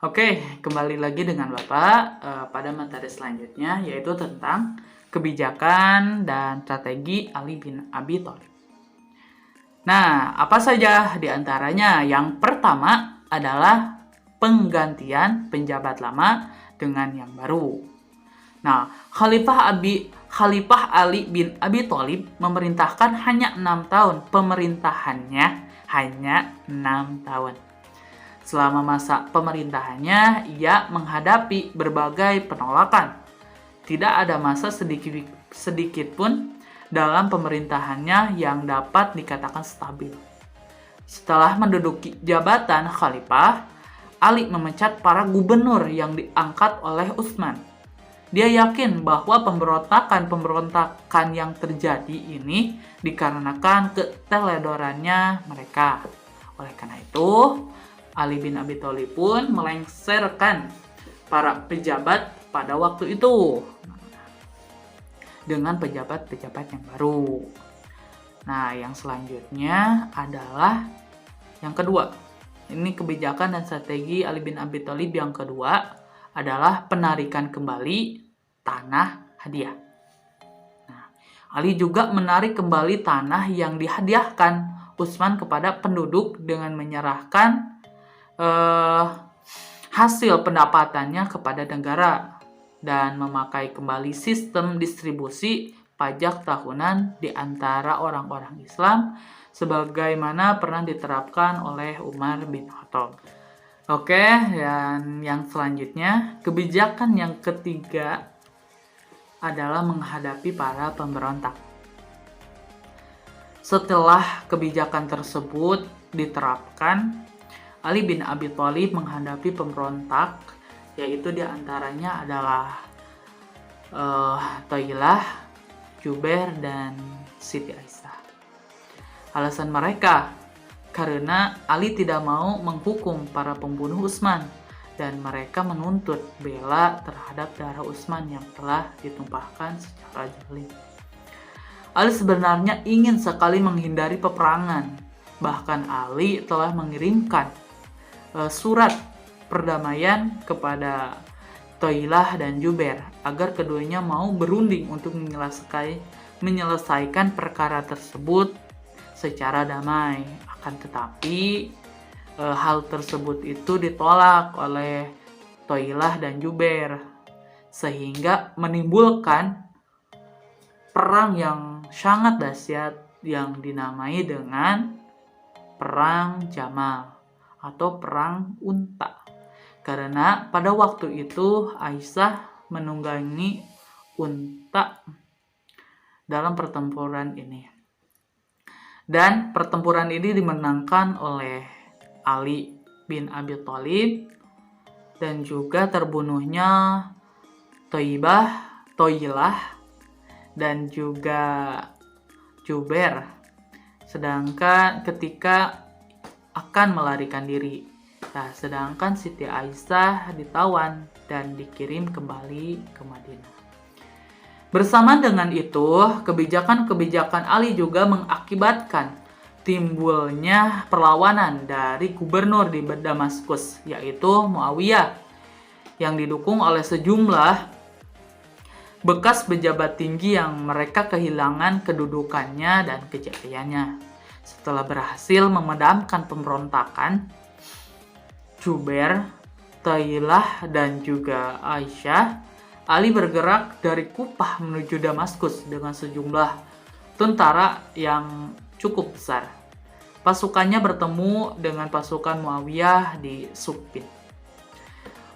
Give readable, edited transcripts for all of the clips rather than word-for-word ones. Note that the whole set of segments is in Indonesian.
Oke, kembali lagi dengan Bapak pada materi selanjutnya, yaitu tentang kebijakan dan strategi Ali bin Abi Thalib. Nah, apa saja di antaranya? Yang pertama adalah penggantian penjabat lama dengan yang baru. Nah, Khalifah Ali bin Abi Thalib memerintahkan hanya 6 tahun. Pemerintahannya hanya 6 tahun. Selama masa pemerintahannya, ia menghadapi berbagai penolakan. Tidak ada masa sedikit pun dalam pemerintahannya yang dapat dikatakan stabil. Setelah menduduki jabatan khalifah, Ali memecat para gubernur yang diangkat oleh Utsman. Dia yakin bahwa pemberontakan yang terjadi ini dikarenakan keteledorannya mereka. Oleh karena itu, Ali bin Abi Thalib pun melengsarkan para pejabat pada waktu itu dengan pejabat-pejabat yang baru. Nah, yang selanjutnya adalah yang kedua. Ini kebijakan dan strategi Ali bin Abi Thalib yang kedua adalah penarikan kembali tanah hadiah. Nah, Ali juga menarik kembali tanah yang dihadiahkan Utsman kepada penduduk dengan menyerahkan hasil pendapatannya kepada negara dan memakai kembali sistem distribusi pajak tahunan di antara orang-orang Islam sebagaimana pernah diterapkan oleh Umar bin Khattab. Oke, dan yang selanjutnya, kebijakan yang ketiga adalah menghadapi para pemberontak. Setelah kebijakan tersebut diterapkan, Ali bin Abi Thalib menghadapi pemberontak, yaitu diantaranya adalah Thailah, Jubair, dan Siti Aisyah. Alasan mereka karena Ali tidak mau menghukum para pembunuh Utsman dan mereka menuntut bela terhadap darah Utsman yang telah ditumpahkan secara zalim. Ali sebenarnya ingin sekali menghindari peperangan. Bahkan Ali telah mengirimkan surat perdamaian kepada Thailah dan Jubair agar keduanya mau berunding untuk menyelesaikan perkara tersebut secara damai. Akan tetapi hal tersebut itu ditolak oleh Thailah dan Jubair sehingga menimbulkan perang yang sangat dahsyat yang dinamai dengan Perang Jamal atau Perang Unta. Karena pada waktu itu Aisyah menunggangi unta dalam pertempuran ini. Dan pertempuran ini dimenangkan oleh Ali bin Abi Thalib dan juga terbunuhnya Thailah dan juga Jubair. Sedangkan ketika akan melarikan diri. Nah, sedangkan Siti Aisyah ditawan dan dikirim kembali ke Madinah. Bersama dengan itu, kebijakan-kebijakan Ali juga mengakibatkan timbulnya perlawanan dari gubernur di Damaskus, yaitu Muawiyah, yang didukung oleh sejumlah bekas pejabat tinggi yang mereka kehilangan kedudukannya dan kejayaannya. Setelah berhasil memadamkan pemberontakan, Jubair, Thailah, dan juga Aisyah, Ali bergerak dari Kufah menuju Damaskus dengan sejumlah tentara yang cukup besar. Pasukannya bertemu dengan pasukan Muawiyah di Siffin.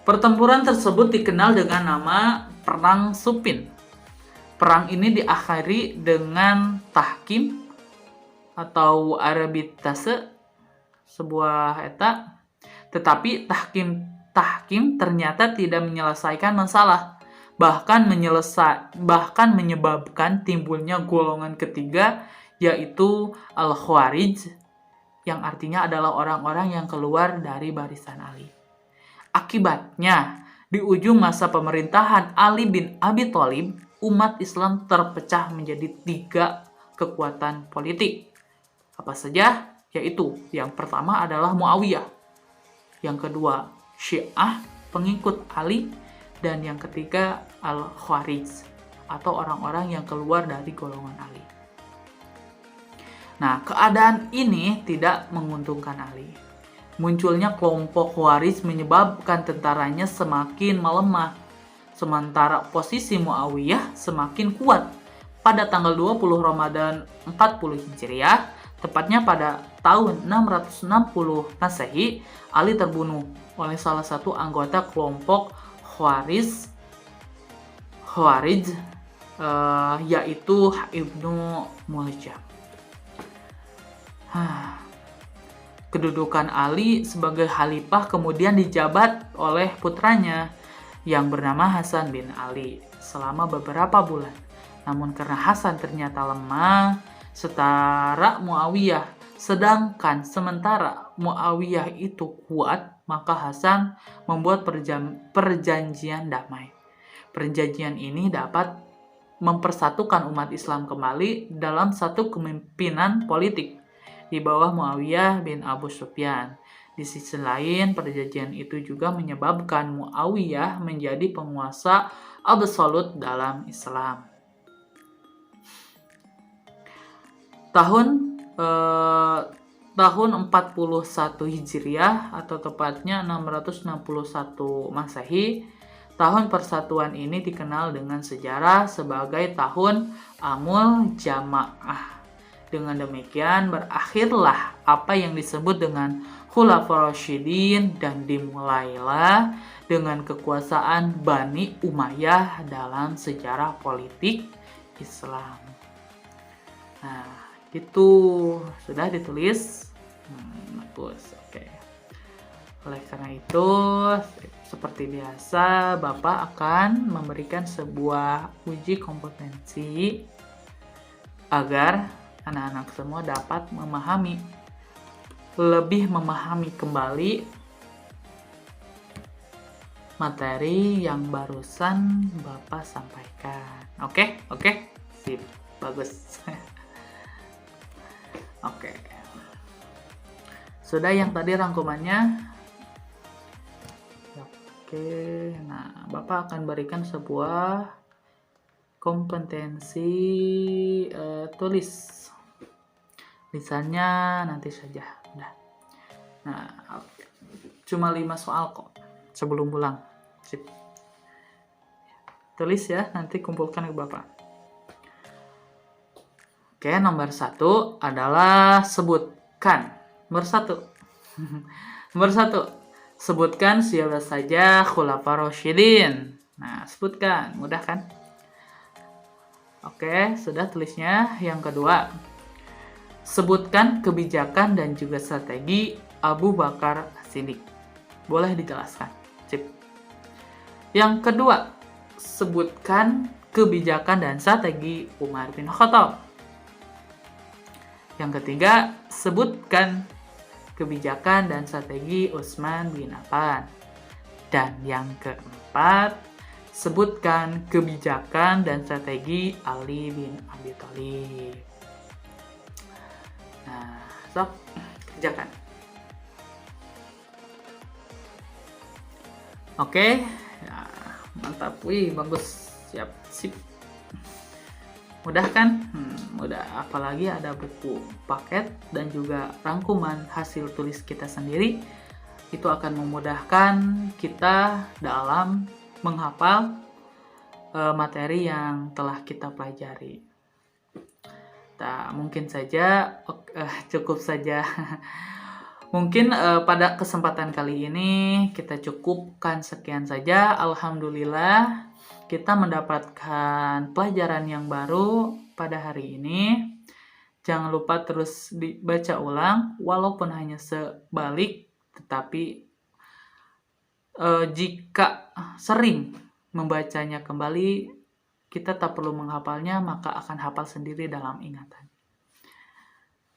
Pertempuran tersebut dikenal dengan nama Perang Siffin. Perang ini diakhiri dengan tahkim atau arbitrase sebuah eta, tetapi tahkim ternyata tidak menyelesaikan masalah, bahkan menyebabkan timbulnya golongan ketiga, yaitu Al-Khawarij, yang artinya adalah orang-orang yang keluar dari barisan Ali. Akibatnya, di ujung masa pemerintahan Ali bin Abi Thalib, umat Islam terpecah menjadi 3 kekuatan politik. Apa saja? Yaitu yang pertama adalah Muawiyah, yang kedua Syiah, pengikut Ali, dan yang ketiga Al-Khawarij atau orang-orang yang keluar dari golongan Ali. Nah, keadaan ini tidak menguntungkan Ali. Munculnya kelompok Khawarij menyebabkan tentaranya semakin melemah, sementara posisi Muawiyah semakin kuat. Pada tanggal 20 Ramadan 40 Hijriah, tepatnya pada tahun 660 Masehi, Ali terbunuh oleh salah satu anggota kelompok Khawarij, yaitu Ibnu Muljam. Kedudukan Ali sebagai khalifah kemudian dijabat oleh putranya yang bernama Hasan bin Ali selama beberapa bulan. Namun karena Hasan ternyata lemah setara Muawiyah, sementara Muawiyah itu kuat, maka Hasan membuat perjanjian damai. Perjanjian ini dapat mempersatukan umat Islam kembali dalam satu kepemimpinan politik di bawah Muawiyah bin Abu Sufyan. Di sisi lain, perjanjian itu juga menyebabkan Muawiyah menjadi penguasa absolut dalam Islam. Tahun 41 Hijriah atau tepatnya 661 Masehi, tahun persatuan ini dikenal dengan sejarah sebagai tahun Amul Jamaah. Dengan demikian berakhirlah apa yang disebut dengan Khulafaur Rasyidin dan dimulailah dengan kekuasaan Bani Umayyah dalam sejarah politik Islam. Nah, itu sudah ditulis. Bagus, oke. Oleh karena itu, seperti biasa, Bapak akan memberikan sebuah uji kompetensi agar anak-anak semua dapat lebih memahami kembali materi yang barusan Bapak sampaikan. Oke? Sip, bagus. Oke. Sudah yang tadi rangkumannya? Oke. Nah, Bapak akan berikan sebuah kompetensi tulis. Lisannya nanti saja. Udah. Nah, cuma 5 soal kok sebelum pulang. Sip. Tulis ya, nanti kumpulkan ke Bapak. Oke, nomor 1 adalah sebutkan. Nomor 1. Sebutkan siapa saja Khulafaur Rasyidin. Nah, sebutkan. Mudah kan? Oke, sudah tulisnya. Yang kedua, sebutkan kebijakan dan juga strategi Abu Bakar As-Siddiq. Boleh dijelaskan. Sip. Yang kedua, sebutkan kebijakan dan strategi Umar bin Khattab. Yang ketiga, sebutkan kebijakan dan strategi Utsman bin Affan. Dan yang keempat, sebutkan kebijakan dan strategi Ali bin Abi Thalib. Nah, sok kerjakan. Oke, ya, mantap. Wih, bagus. Siap, sip. Mudah kan? Mudah. Apalagi ada buku paket dan juga rangkuman hasil tulis kita sendiri. Itu akan memudahkan kita dalam menghafal materi yang telah kita pelajari. Nah, mungkin saja cukup saja. Mungkin pada kesempatan kali ini kita cukupkan sekian saja. Alhamdulillah kita mendapatkan pelajaran yang baru pada hari ini. Jangan lupa terus dibaca ulang walaupun hanya sebalik, tetapi jika sering membacanya kembali, kita tak perlu menghafalnya, maka akan hafal sendiri dalam ingatan.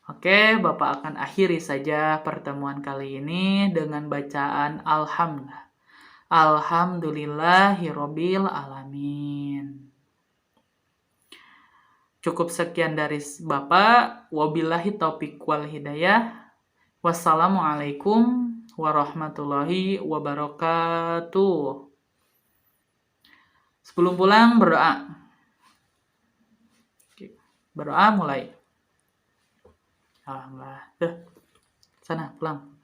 Oke, Bapak akan akhiri saja pertemuan kali ini dengan bacaan Alhamdulillah. Alhamdulillahirabbil alamin. Cukup sekian dari Bapak. Wabillahi taufiq wal hidayah. Wassalamualaikum warahmatullahi wabarakatuh. Sebelum pulang berdoa. Berdoa mulai. Alhamdulillah. Sana pulang.